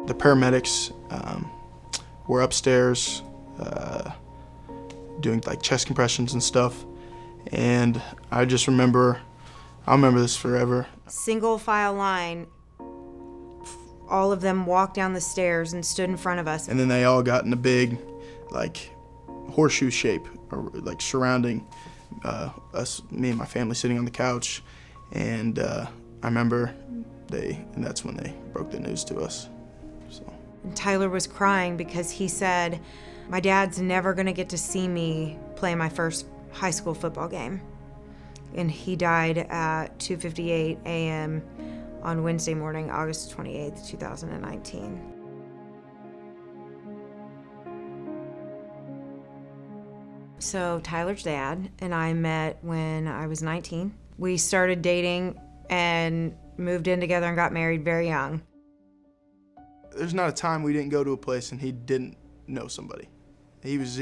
The paramedics were upstairs doing like chest compressions and stuff, and I just remember, I'll remember this forever. Single file line, all of them walked down the stairs and stood in front of us. And then they all got in a big, like, horseshoe shape, or like surrounding us, me and my family sitting on the couch. And I remember and that's when they broke the news to us. So. And Tyler was crying because he said, my dad's never gonna get to see me play my first high school football game. And he died at 2:58 a.m. on Wednesday morning, August 28th, 2019. So Tyler's dad and I met when I was 19. We started dating and moved in together and got married very young. There's not a time we didn't go to a place and he didn't know somebody. He was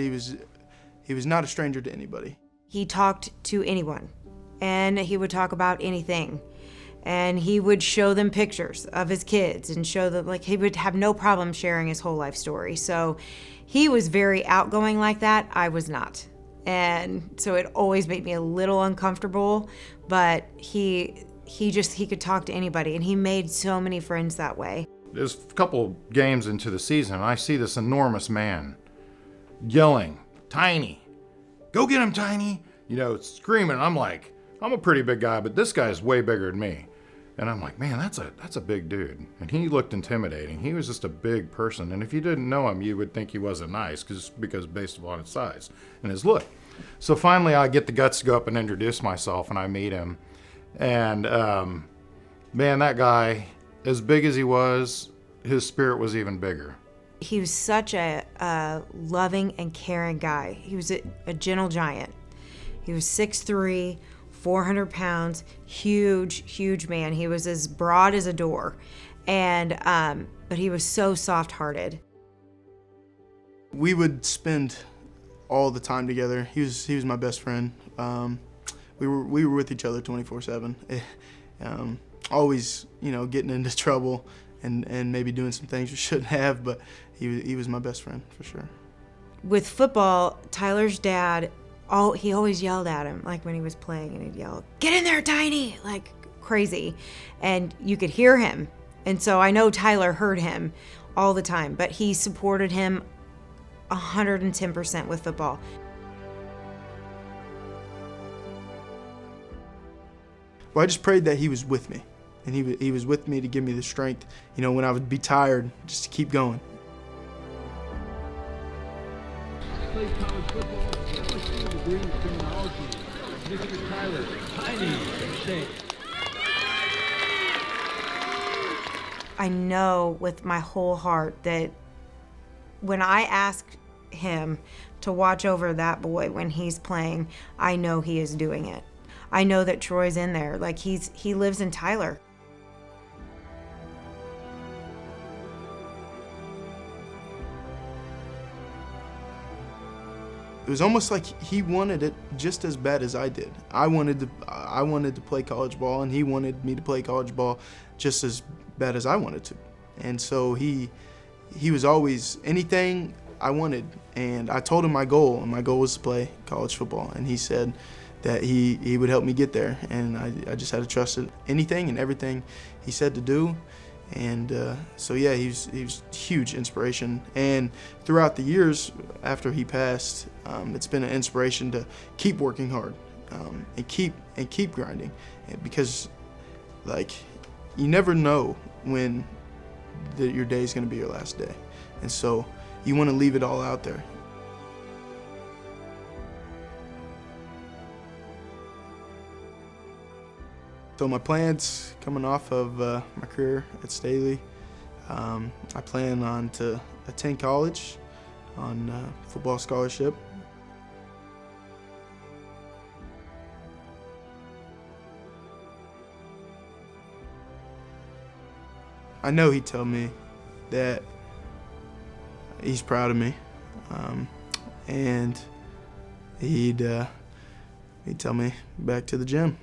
not a stranger to anybody. He talked to anyone, and he would talk about anything. And he would show them pictures of his kids and show them, like, he would have no problem sharing his whole life story. So he was very outgoing like that. I was not. And so it always made me a little uncomfortable, but he could talk to anybody, and he made so many friends that way. There's a couple games into the season, and I see this enormous man yelling, Tiny, go get him, Tiny, screaming. I'm like, I'm a pretty big guy, but this guy's way bigger than me. And I'm like, man, that's a big dude. And he looked intimidating. He was just a big person. And if you didn't know him, you would think he wasn't nice because based upon his size and his look. So finally, I get the guts to go up and introduce myself, and I meet him. And man, that guy, as big as he was, his spirit was even bigger. He was such a loving and caring guy. He was a gentle giant. He was 6'3", 400 pounds, huge man. He was as broad as a door, and but he was so soft-hearted. We would spend all the time together. He was my best friend. We were with each other 24/7. Always, getting into trouble and maybe doing some things we shouldn't have, but he was my best friend for sure. With football, Tyler's dad, he always yelled at him, like when he was playing, and he'd yell, "Get in there, Tiny!" like crazy. And you could hear him. And so I know Tyler heard him all the time, but he supported him 110% with football. Well, I just prayed that he was with me, and he was with me to give me the strength, when I would be tired, just to keep going. Play college football, LSU degree in criminology. Mr. Tyler, Tiny State. I know with my whole heart that when I ask him to watch over that boy when he's playing, I know he is doing it. I know that Troy's in there, like he lives in Tyler. It was almost like he wanted it just as bad as I did. I wanted to play college ball, and he wanted me to play college ball just as bad as I wanted to. And so he was always anything I wanted, and I told him my goal, and my goal was to play college football, and he said that he would help me get there, and I just had to trust it, anything and everything he said to do. And so yeah, he was huge inspiration. And throughout the years after he passed, it's been an inspiration to keep working hard, and keep grinding, because you never know when your day is going to be your last day, and so you want to leave it all out there. So my plans coming off of my career at Staley, I plan on to attend college on football scholarship. I know he'd tell me that he's proud of me, and he'd tell me back to the gym.